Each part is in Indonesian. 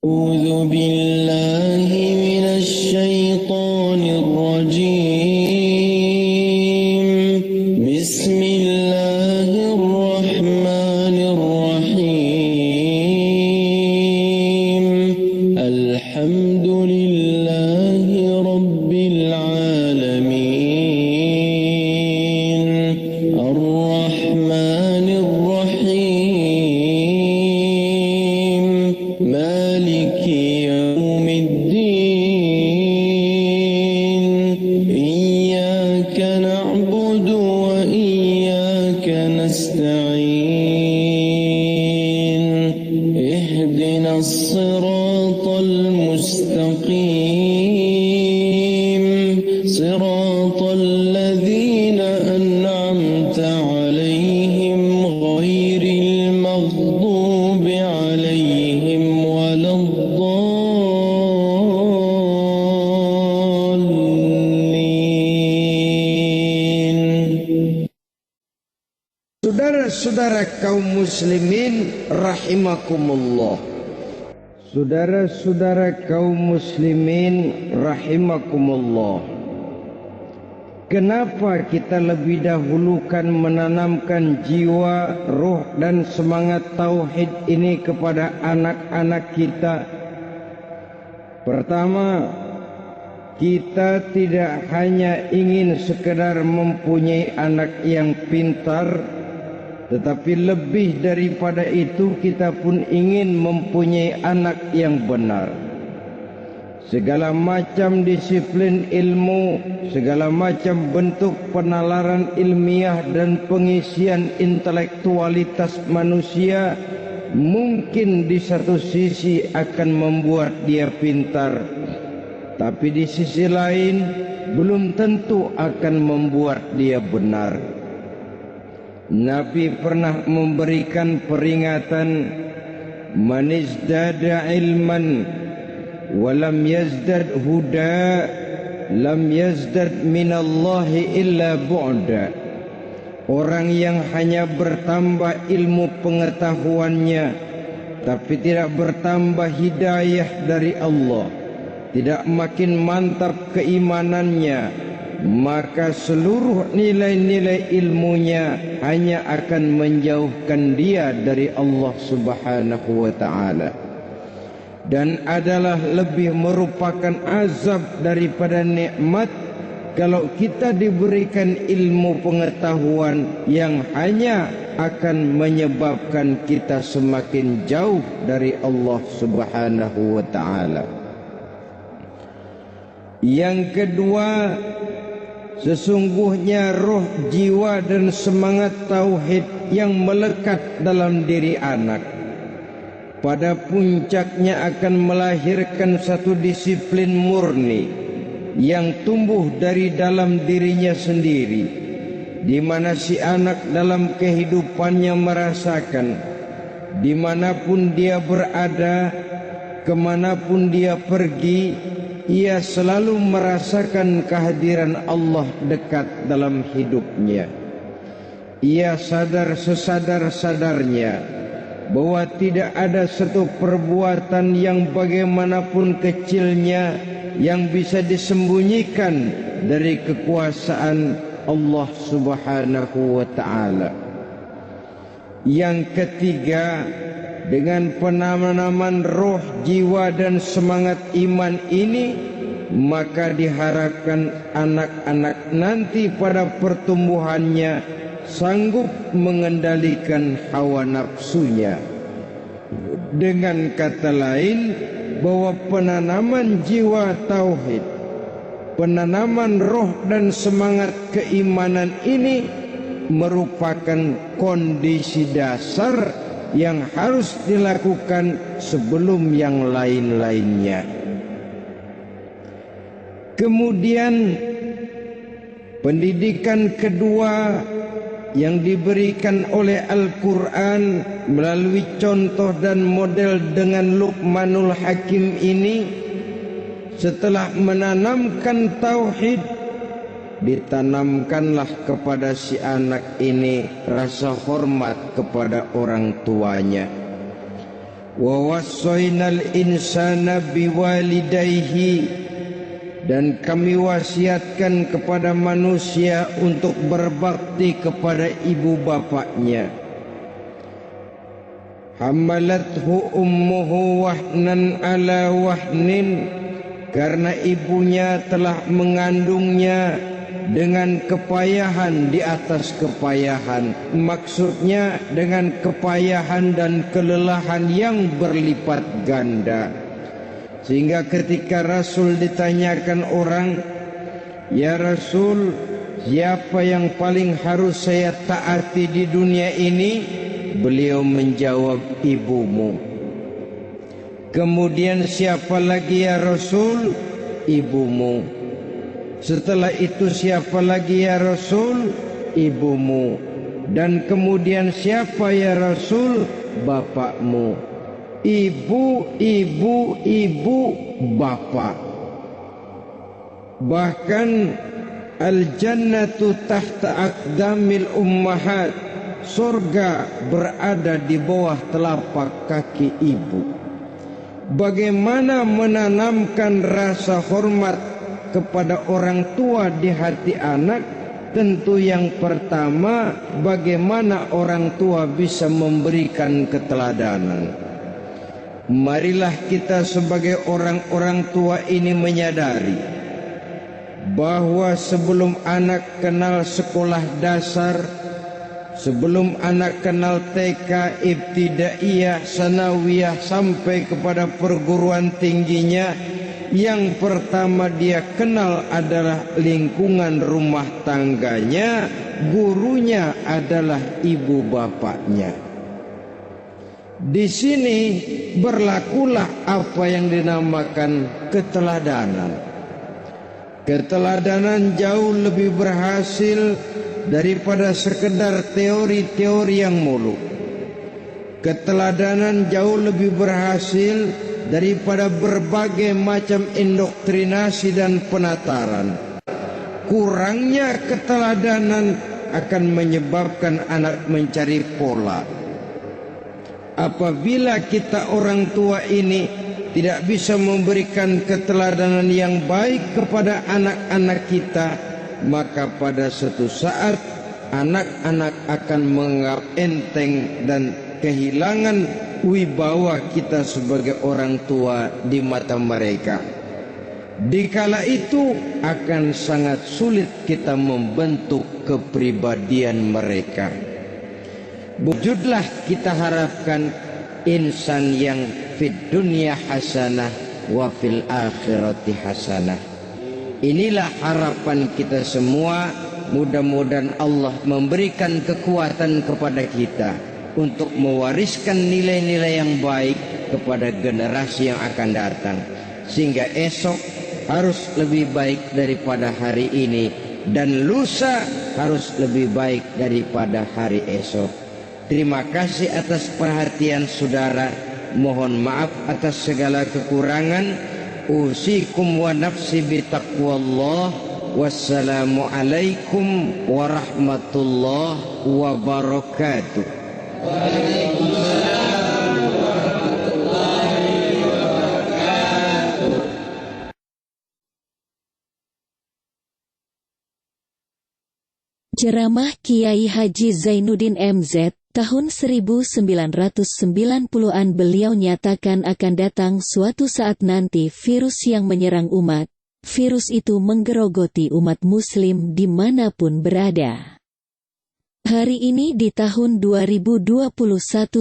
أعوذ بالله من الشيطان الرجيم. بسم الله الرحمن الرحيم. الحمد لله رب العالمين. الرحمن الرحيم. مالك يوم الدين. إياك نعبد وإياك نستعين. اهدنا الصراط المستقيم. صراط الذين أنعمت عليهم غير المغضوب عليهم ولا الضالين. Saudara-saudara kaum muslimin rahimakumullah. Saudara-saudara kaum muslimin rahimakumullah. Kenapa kita lebih dahulukan menanamkan jiwa, ruh dan semangat tauhid ini kepada anak-anak kita? Pertama, kita tidak hanya ingin sekedar mempunyai anak yang pintar, tetapi lebih daripada itu kita pun ingin mempunyai anak yang benar. Segala macam disiplin ilmu, segala macam bentuk penalaran ilmiah dan pengisian intelektualitas manusia mungkin di satu sisi akan membuat dia pintar, tapi di sisi lain belum tentu akan membuat dia benar. Nabi pernah memberikan peringatan, man izdada ilman walam yazdad huda lam yazdad minallahi illa bu'da. Orang yang hanya bertambah ilmu pengetahuannya tapi tidak bertambah hidayah dari Allah, tidak makin mantap keimanannya, maka seluruh nilai-nilai ilmunya hanya akan menjauhkan dia dari Allah Subhanahu wa ta'ala, dan adalah lebih merupakan azab daripada nikmat kalau kita diberikan ilmu pengetahuan yang hanya akan menyebabkan kita semakin jauh dari Allah Subhanahu wa ta'ala. Yang kedua, sesungguhnya roh, jiwa dan semangat tauhid yang melekat dalam diri anak pada puncaknya akan melahirkan satu disiplin murni yang tumbuh dari dalam dirinya sendiri, di mana si anak dalam kehidupannya merasakan dimanapun dia berada, kemanapun dia pergi, ia selalu merasakan kehadiran Allah dekat dalam hidupnya. Ia sadar sesadar-sadarnya bahwa tidak ada satu perbuatan yang bagaimanapun kecilnya yang bisa disembunyikan dari kekuasaan Allah Subhanahu wa ta'ala. Yang ketiga, dengan penanaman roh, jiwa dan semangat iman ini, maka diharapkan anak-anak nanti pada pertumbuhannya sanggup mengendalikan hawa nafsunya. Dengan kata lain, bahwa penanaman jiwa tauhid, penanaman roh dan semangat keimanan ini merupakan kondisi dasar yang harus dilakukan sebelum yang lain-lainnya. Kemudian pendidikan kedua yang diberikan oleh Al-Quran melalui contoh dan model dengan Luqmanul Hakim ini, setelah menanamkan tauhid, ditanamkanlah kepada si anak ini rasa hormat kepada orang tuanya. Wa wassaynal insana biwalidayhi, dan kami wasiatkan kepada manusia untuk berbakti kepada ibu bapaknya. Hamalathu ummuhu wahnan ala wahnin, karena ibunya telah mengandungnya dengan kepayahan di atas kepayahan. Maksudnya dengan kepayahan dan kelelahan yang berlipat ganda. Sehingga ketika Rasul ditanyakan orang, "Ya Rasul, siapa yang paling harus saya taati di dunia ini?" Beliau menjawab, "Ibumu." Kemudian, "Siapa lagi ya Rasul?" "Ibumu." Setelah itu, "Siapa lagi ya Rasul?" "Ibumu." Dan kemudian, "Siapa ya Rasul?" "Bapakmu." Ibu, ibu, ibu, bapak. Bahkan al-jannatu tahta aqdamil ummahat, surga berada di bawah telapak kaki ibu. Bagaimana menanamkan rasa hormat kepada orang tua di hati anak? Tentu yang pertama, bagaimana orang tua bisa memberikan keteladanan. Marilah kita sebagai orang-orang tua ini menyadari bahwa sebelum anak kenal sekolah dasar, sebelum anak kenal TK, ibtidaiyah, sanawiyah sampai kepada perguruan tingginya, yang pertama dia kenal adalah lingkungan rumah tangganya, gurunya adalah ibu bapaknya. Di sini berlakulah apa yang dinamakan keteladanan. Keteladanan jauh lebih berhasil daripada sekedar teori-teori yang muluk. Keteladanan jauh lebih berhasil daripada berbagai macam indoktrinasi dan penataran. Kurangnya keteladanan akan menyebabkan anak mencari pola. Apabila kita orang tua ini tidak bisa memberikan keteladanan yang baik kepada anak-anak kita, maka pada suatu saat anak-anak akan menganggap enteng dan kehilangan wibawa kita sebagai orang tua di mata mereka. Dikala itu akan sangat sulit kita membentuk kepribadian mereka. Wujudlah kita harapkan insan yang fid dunya hasanah wa fil akhirati hasanah. Inilah harapan kita semua. Mudah-mudahan Allah memberikan kekuatan kepada kita untuk mewariskan nilai-nilai yang baik kepada generasi yang akan datang, sehingga esok harus lebih baik daripada hari ini, dan lusa harus lebih baik daripada hari esok. Terima kasih atas perhatian saudara. Mohon maaf atas segala kekurangan. Usikum wa nafsi bitaqwallah. Wassalamualaikum warahmatullahi wabarakatuh. Waalaikumsalam warahmatullahi wabarakatuh. Ceramah Kiai Haji Zainuddin MZ tahun 1990-an. Beliau nyatakan akan datang suatu saat nanti virus yang menyerang umat. Virus itu menggerogoti umat muslim dimanapun berada. Hari ini di tahun 2021,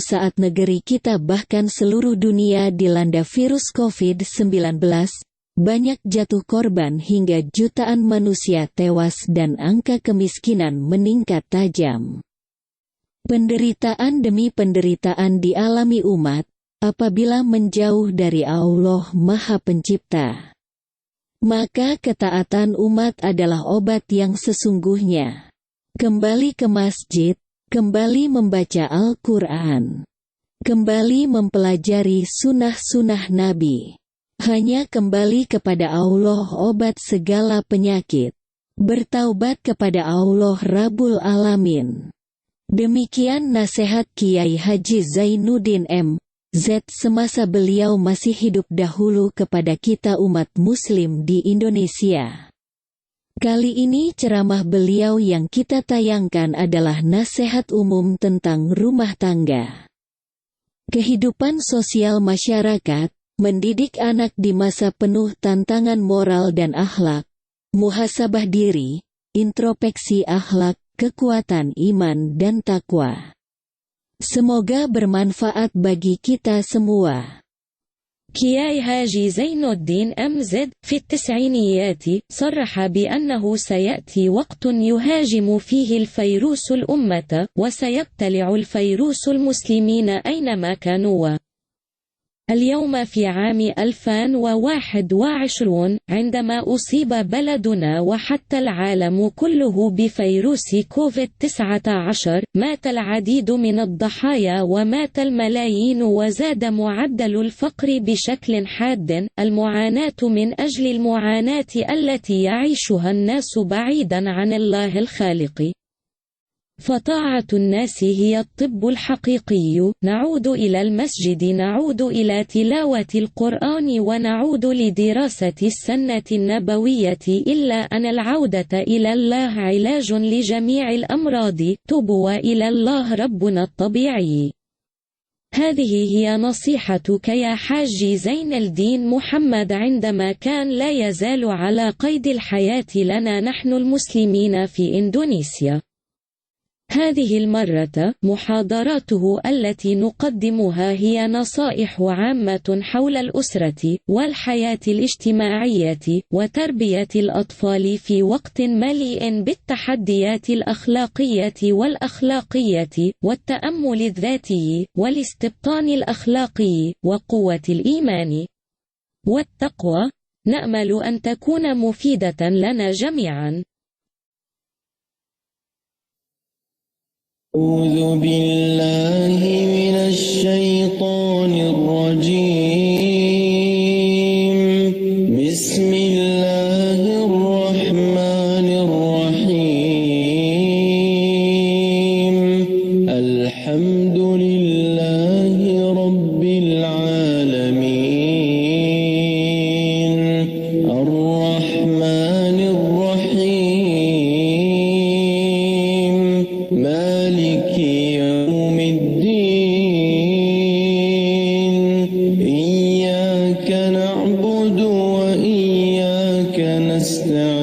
saat negeri kita bahkan seluruh dunia dilanda virus COVID-19, banyak jatuh korban hingga jutaan manusia tewas dan angka kemiskinan meningkat tajam. Penderitaan demi penderitaan dialami umat apabila menjauh dari Allah Maha Pencipta. Maka ketaatan umat adalah obat yang sesungguhnya. Kembali ke masjid, kembali membaca Al-Quran, kembali mempelajari sunnah-sunnah Nabi. Hanya kembali kepada Allah obat segala penyakit. Bertaubat kepada Allah Rabbul Alamin. Demikian nasihat Kiai Haji Zainuddin M. Z semasa beliau masih hidup dahulu kepada kita umat Muslim di Indonesia. Kali ini ceramah beliau yang kita tayangkan adalah nasihat umum tentang rumah tangga. Kehidupan sosial masyarakat, mendidik anak di masa penuh tantangan moral dan akhlak, muhasabah diri, introspeksi akhlak, kekuatan iman dan takwa. Semoga bermanfaat bagi kita semua. كياي هاجي زين الدين أمزد في التسعينيات صرح بأنه سيأتي وقت يهاجم فيه الفيروس الأمة وسيبتلع الفيروس المسلمين أينما كانوا. اليوم في عام 2021 عندما أصيب بلدنا وحتى العالم كله بفيروس كوفيد-19 مات العديد من الضحايا ومات الملايين وزاد معدل الفقر بشكل حاد. المعاناة من أجل المعاناة التي يعيشها الناس بعيدا عن الله الخالق. فطاعة الناس هي الطب الحقيقي. نعود إلى المسجد، نعود إلى تلاوة القرآن، ونعود لدراسة السنة النبوية، إلا أن العودة إلى الله علاج لجميع الأمراض. توبوا إلى الله ربنا الطبيعي. هذه هي نصيحتك يا حاج زين الدين محمد عندما كان لا يزال على قيد الحياة لنا نحن المسلمين في إندونيسيا. هذه المرة محاضراته التي نقدمها هي نصائح عامة حول الأسرة والحياة الاجتماعية وتربية الأطفال في وقت مليء بالتحديات الأخلاقية والأخلاقية والتأمل الذاتي والاستبطان الأخلاقي وقوة الإيمان والتقوى. نأمل أن تكون مفيدة لنا جميعا. أعوذ بالله من الشيطان الرجيم. بسم الله الرحمن الرحيم. الحمد لله رب العالمين. الرحمن الرحيم. مالك يوم الدين. إياك نعبد وإياك نستعين.